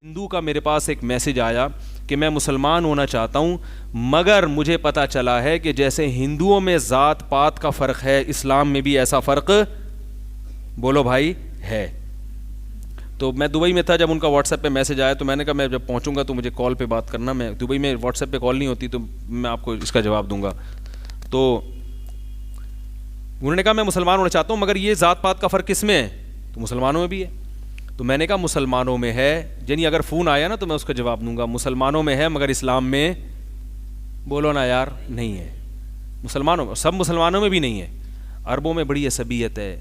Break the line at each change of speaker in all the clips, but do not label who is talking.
ہندو کا میرے پاس ایک میسج آیا کہ میں مسلمان ہونا چاہتا ہوں، مگر مجھے پتہ چلا ہے کہ جیسے ہندوؤں میں ذات پات کا فرق ہے، اسلام میں بھی ایسا فرق بولو بھائی ہے۔ تو میں دبئی میں تھا جب ان کا واٹس ایپ پہ میسج آیا، تو میں نے کہا میں جب پہنچوں گا تو مجھے کال پہ بات کرنا، میں دبئی میں واٹس ایپ پہ کال نہیں ہوتی تو میں آپ کو اس کا جواب دوں گا۔ تو انہوں نے کہا میں مسلمان ہونا چاہتا ہوں مگر یہ ذات پات کا فرق کس میں ہے؟ تو مسلمانوں میں بھی ہے۔ تو میں نے کہا مسلمانوں میں ہے، یعنی اگر فون آیا نا تو میں اس کا جواب دوں گا، مسلمانوں میں ہے مگر اسلام میں بولو نا یار نہیں ہے۔ مسلمانوں میں، سب مسلمانوں میں بھی نہیں ہے، عربوں میں بڑی عصبیت ہے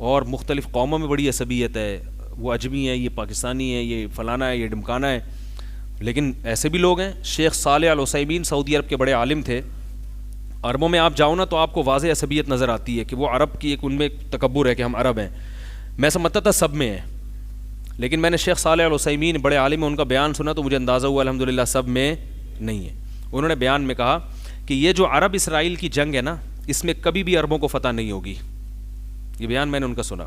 اور مختلف قوموں میں بڑی عصبیت ہے، وہ اجمی ہے، یہ پاکستانی ہے، یہ فلانا ہے، یہ ڈمکانا ہے، لیکن ایسے بھی لوگ ہیں۔ شیخ صالح العثیمین سعودی عرب کے بڑے عالم تھے، عربوں میں آپ جاؤ نا تو آپ کو واضح عصبیت نظر آتی ہے کہ وہ عرب کی ایک ان میں تکبر ہے کہ ہم عرب ہیں۔ میں سمجھتا تھا سب میں ہے، لیکن میں نے شیخ صالح العثیمین بڑے عالم ہیں ان کا بیان سنا تو مجھے اندازہ ہوا الحمدللہ سب میں نہیں ہے۔ انہوں نے بیان میں کہا کہ یہ جو عرب اسرائیل کی جنگ ہے نا، اس میں کبھی بھی عربوں کو فتح نہیں ہوگی۔ یہ بیان میں نے ان کا سنا۔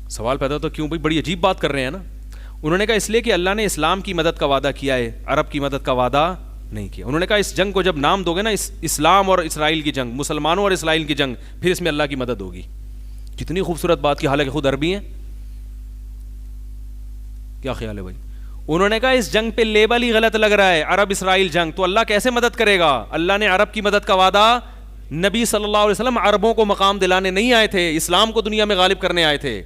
سوال پیدا تو کیوں بھائی، بڑی عجیب بات کر رہے ہیں نا۔ انہوں نے کہا اس لیے کہ اللہ نے اسلام کی مدد کا وعدہ کیا ہے، عرب کی مدد کا وعدہ نہیں کیا۔ انہوں نے کہا اس جنگ کو جب نام دو گے نا اسلام اور اسرائیل کی جنگ، مسلمانوں اور اسرائیل کی جنگ، پھر اس میں اللہ کی مدد ہوگی۔ کتنی خوبصورت بات کی، حالانکہ خود عربی ہیں۔ کیا خیال ہے بھائی؟ انہوں نے کہا اس جنگ پہ لیبل ہی غلط لگ رہا ہے، عرب اسرائیل جنگ، تو اللہ کیسے مدد کرے گا؟ اللہ نے عرب کی مدد کا وعدہ، نبی صلی اللہ علیہ وسلم عربوں کو مقام دلانے نہیں آئے تھے، اسلام کو دنیا میں غالب کرنے آئے تھے۔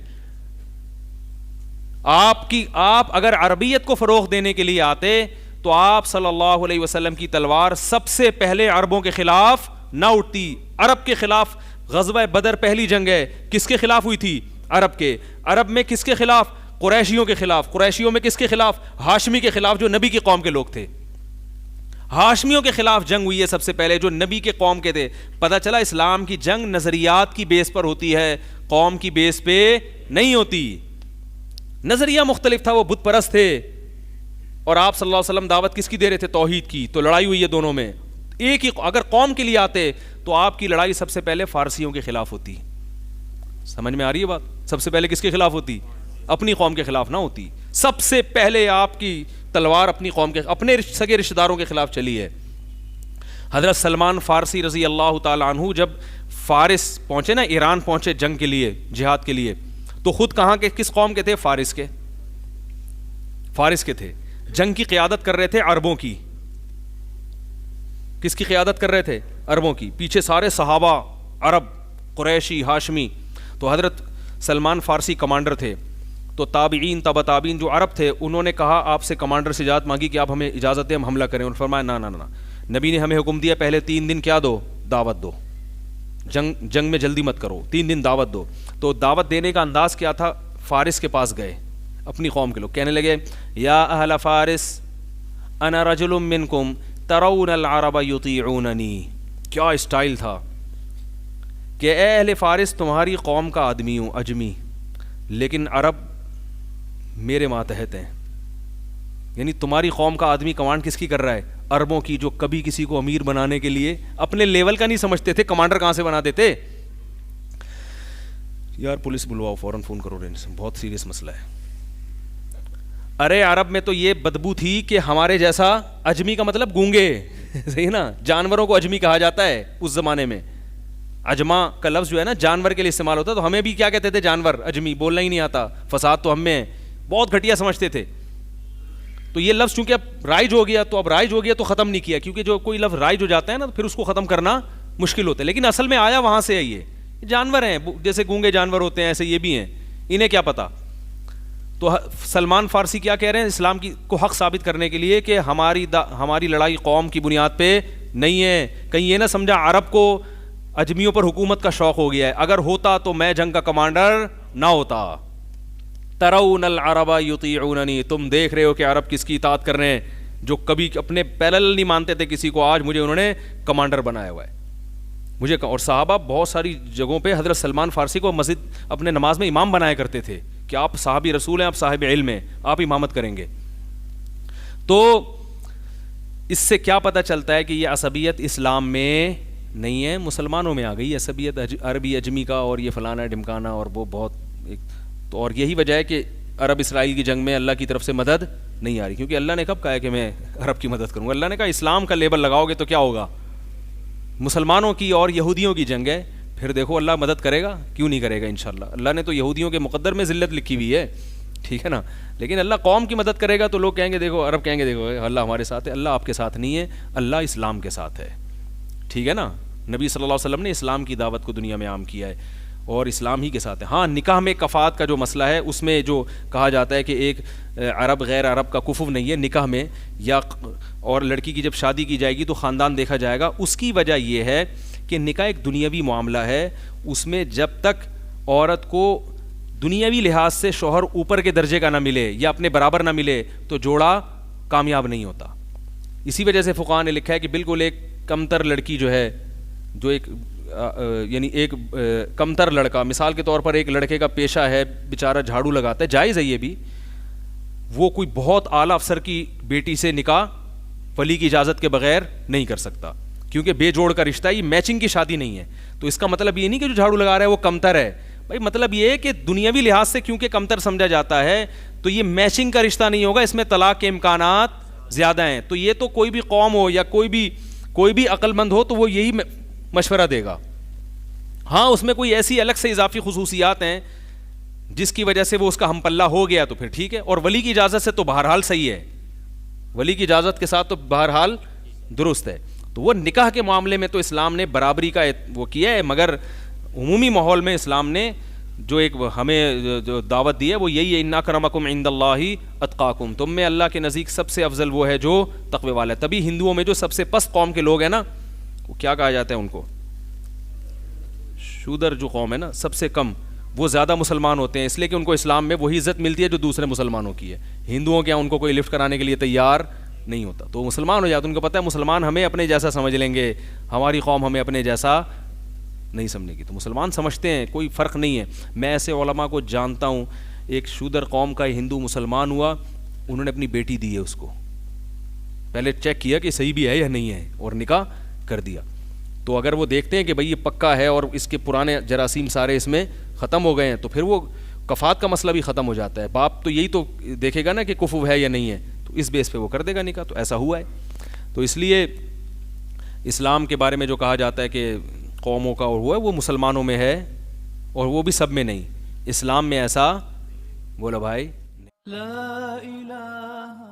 آپ اگر عربیت کو فروغ دینے کے لیے آتے تو آپ صلی اللہ علیہ وسلم کی تلوار سب سے پہلے عربوں کے خلاف نہ اٹھتی۔ عرب کے خلاف غزوہ بدر پہلی جنگ ہے، کس کے خلاف ہوئی تھی؟ عرب کے۔ عرب میں کس کے خلاف؟ قریشیوں کے خلاف۔ قریشیوں میں کس کے خلاف؟ ہاشمی کے خلاف، جو نبی کی قوم کے لوگ تھے۔ ہاشمیوں کے خلاف جنگ ہوئی ہے سب سے پہلے، جو نبی کے قوم کے تھے۔ پتہ چلا اسلام کی جنگ نظریات کی بیس پر ہوتی ہے، قوم کی بیس پہ نہیں ہوتی۔ نظریہ مختلف تھا، وہ بت پرست تھے، اور آپ صلی اللہ علیہ وسلم دعوت کس کی دے رہے تھے؟ توحید کی۔ تو لڑائی ہوئی ہے دونوں میں۔ ایک ہی اگر قوم کے لیے آتے تو آپ کی لڑائی سب سے پہلے فارسیوں کے خلاف ہوتی۔ سمجھ میں آ رہی ہے بات؟ سب سے پہلے کس کے خلاف ہوتی؟ اپنی قوم کے خلاف نہ ہوتی، سب سے پہلے آپ کی تلوار اپنی قوم کے، اپنے سگے رشتہ داروں کے خلاف چلی ہے۔ حضرت سلمان فارسی رضی اللہ تعالی عنہ جب فارس پہنچے نا، ایران پہنچے جنگ کے لیے، جہاد کے لیے، تو خود کہاں کے، کس قوم کے تھے؟ فارس کے۔ فارس کے تھے، جنگ کی قیادت کر رہے تھے عربوں کی۔ کس کی قیادت کر رہے تھے؟ عربوں کی۔ پیچھے سارے صحابہ عرب، قریشی، ہاشمی۔ تو حضرت سلمان فارسی کمانڈر تھے، تو تابعین، تبع تابعین جو عرب تھے، انہوں نے کہا آپ سے کمانڈر سے اجازت مانگی کہ آپ ہمیں اجازت دیں ہم حملہ کریں۔ انہوں نے فرمایا نہ نہ نہ، نبی نے ہمیں حکم دیا پہلے 3 دن کیا دو؟ دعوت دو، جنگ میں جلدی مت کرو، 3 دن دعوت دو۔ تو دعوت دینے کا انداز کیا تھا؟ فارس کے پاس گئے، اپنی قوم کے لوگ، کہنے لگے یا اہل فارس انا رجل منکم ترون العرب یطیعوننی۔ کیا اسٹائل تھا کہ اے اہل فارس تمہاری قوم کا آدمی ہوں، اجمی، لیکن عرب میرے ماتحت ہیں۔ یعنی تمہاری قوم کا آدمی کمانڈ کس کی کر رہا ہے؟ عربوں کی، جو کبھی کسی کو امیر بنانے کے لیے اپنے لیول کا نہیں سمجھتے تھے، کمانڈر کہاں سے بنا دیتے؟ یار پولیس بلواؤ، فوراً فون کرو، بہت سیریس مسئلہ ہے۔ ارے عرب میں تو یہ بدبو تھی کہ ہمارے جیسا، اجمی کا مطلب گونگے، صحیح نا؟ جانوروں کو اجمی کہا جاتا ہے اس زمانے میں۔ اجما کا لفظ جو ہے نا جانور کے لیے استعمال ہوتا ہے، تو ہمیں بھی کیا کہتے تھے؟ جانور، اجمی، بولنا ہی نہیں آتا، فساد تو ہم میں ہے، بہت گھٹیا سمجھتے تھے۔ تو یہ لفظ چونکہ اب رائج ہو گیا، تو اب رائج ہو گیا تو ختم نہیں کیا، کیونکہ جو کوئی لفظ رائج ہو جاتا ہے نا تو پھر اس کو ختم کرنا مشکل ہوتا ہے، لیکن اصل میں آیا وہاں سے ہے۔ یہ جانور ہیں، جیسے گونگے جانور ہوتے ہیں ایسے یہ بھی ہیں، انہیں کیا پتا۔ تو سلمان فارسی کیا کہہ رہے ہیں؟ اسلام کی کو حق ثابت کرنے کے لیے کہ ہماری لڑائی قوم کی بنیاد پہ نہیں ہے۔ کہیں یہ نہ سمجھا عرب کو اجمیوں پر حکومت کا شوق ہو گیا ہے، اگر ہوتا تو میں جنگ کا کمانڈر نہ ہوتا۔ ترون العرب یطیعوننی، تم دیکھ رہے ہو کہ عرب کس کی اطاعت کر رہے ہیں، جو کبھی اپنے پیرل نہیں مانتے تھے کسی کو، آج مجھے انہوں نے کمانڈر بنایا ہوا ہے مجھے۔ اور صحابہ بہت ساری جگہوں پہ حضرت سلمان فارسی کو مسجد اپنے نماز میں امام بنایا کرتے تھے کہ آپ صحابی رسول ہیں، آپ صاحب علم ہیں، آپ امامت کریں گے۔ تو اس سے کیا پتہ چلتا ہے کہ یہ عصبیت اسلام میں نہیں ہے، مسلمانوں میں آ گئی ہے عصبیت عربی اجمی کا، اور یہ فلانا ڈمکانا، اور وہ بہت ایک تو، اور یہی وجہ ہے کہ عرب اسرائیل کی جنگ میں اللہ کی طرف سے مدد نہیں آ رہی، کیونکہ اللہ نے کب کہا ہے کہ میں عرب کی مدد کروں گا؟ اللہ نے کہا اسلام کا لیبل لگاؤ گے تو کیا ہوگا؟ مسلمانوں کی اور یہودیوں کی جنگ ہے، پھر دیکھو اللہ مدد کرے گا، کیوں نہیں کرے گا انشاءاللہ۔ اللہ نے تو یہودیوں کے مقدر میں ذلت لکھی ہوئی ہے، ٹھیک ہے نا، لیکن اللہ قوم کی مدد کرے گا تو لوگ کہیں گے دیکھو، عرب کہیں گے دیکھو اللہ ہمارے ساتھ ہے۔ اللہ آپ کے ساتھ نہیں ہے، اللہ اسلام کے ساتھ ہے، ٹھیک ہے نا۔ نبی صلی اللہ علیہ وسلم نے اسلام کی دعوت کو دنیا میں عام کیا ہے اور اسلام ہی کے ساتھ ہے۔ ہاں، نکاح میں کفات کا جو مسئلہ ہے، اس میں جو کہا جاتا ہے کہ ایک عرب غیر عرب کا کفو نہیں ہے نکاح میں، یا اور لڑکی کی جب شادی کی جائے گی تو خاندان دیکھا جائے گا، اس کی وجہ یہ ہے کہ نکاح ایک دنیاوی معاملہ ہے، اس میں جب تک عورت کو دنیاوی لحاظ سے شوہر اوپر کے درجے کا نہ ملے یا اپنے برابر نہ ملے تو جوڑا کامیاب نہیں ہوتا۔ اسی وجہ سے فقہاء نے لکھا ہے کہ بالکل ایک کمتر لڑکی جو ہے، جو ایک یعنی ایک کمتر لڑکا، مثال کے طور پر ایک لڑکے کا پیشہ ہے بیچارہ جھاڑو لگاتا ہے، جائز ہے یہ بھی، وہ کوئی بہت اعلیٰ افسر کی بیٹی سے نکاح ولی کی اجازت کے بغیر نہیں کر سکتا، کیونکہ بے جوڑ کا رشتہ، یہ میچنگ کی شادی نہیں ہے۔ تو اس کا مطلب یہ نہیں کہ جو جھاڑو لگا رہا ہے وہ کمتر ہے، بھائی مطلب یہ ہے کہ دنیاوی لحاظ سے کیونکہ کمتر سمجھا جاتا ہے تو یہ میچنگ کا رشتہ نہیں ہوگا، اس میں طلاق کے امکانات زیادہ ہیں۔ تو یہ تو کوئی بھی قوم ہو یا کوئی بھی عقل مند ہو تو وہ یہی مشورہ دے گا۔ ہاں، اس میں کوئی ایسی الگ سے اضافی خصوصیات ہیں جس کی وجہ سے وہ اس کا ہم پلہ ہو گیا تو پھر ٹھیک ہے، اور ولی کی اجازت سے تو بہرحال صحیح ہے، ولی کی اجازت کے ساتھ تو بہرحال درست ہے۔ تو وہ نکاح کے معاملے میں تو اسلام نے برابری کا وہ کیا ہے، مگر عمومی ماحول میں اسلام نے جو ایک ہمیں جو دعوت دی ہے وہ یہی ہے، ان اکرمکم عند اللہ اتقاکم، تم میں اللہ کے نزدیک سب سے افضل وہ ہے جو تقوی والا ہے۔ تبھی ہندوؤں میں جو سب سے پست قوم کے لوگ ہیں نا، وہ کیا کہا جاتا ہے ان کو؟ شودر جو قوم ہے نا، سب سے کم، وہ زیادہ مسلمان ہوتے ہیں، اس لیے کہ ان کو اسلام میں وہی عزت ملتی ہے جو دوسرے مسلمانوں کی ہے۔ ہندوؤں کے یہاں ان کو کوئی لفٹ کرانے کے لیے تیار نہیں ہوتا، تو مسلمان ہو جاتے، ان کو پتہ ہے مسلمان ہمیں اپنے جیسا سمجھ لیں گے، ہماری قوم ہمیں اپنے جیسا نہیں سمجھے گی، تو مسلمان سمجھتے ہیں کوئی فرق نہیں ہے۔ میں ایسے علماء کو جانتا ہوں، ایک شودر قوم کا ہندو مسلمان ہوا، انہوں نے اپنی بیٹی دی ہے اس کو، پہلے چیک کیا کہ صحیح بھی ہے یا نہیں ہے اور نکاح کر دیا۔ تو اگر وہ دیکھتے ہیں کہ بھئی یہ پکا ہے اور اس کے پرانے جراثیم سارے اس میں ختم ہو گئے ہیں تو پھر وہ کفات کا مسئلہ بھی ختم ہو جاتا ہے۔ باپ تو یہی تو دیکھے گا نا کہ کفو ہے یا نہیں ہے، تو اس بیس پہ وہ کر دے گا نکاح، تو ایسا ہوا ہے۔ تو اس لیے اسلام کے بارے میں جو کہا جاتا ہے کہ قوموں کا اور ہوا ہے، وہ مسلمانوں میں ہے اور وہ بھی سب میں نہیں، اسلام میں ایسا بولا بھائی لا الہ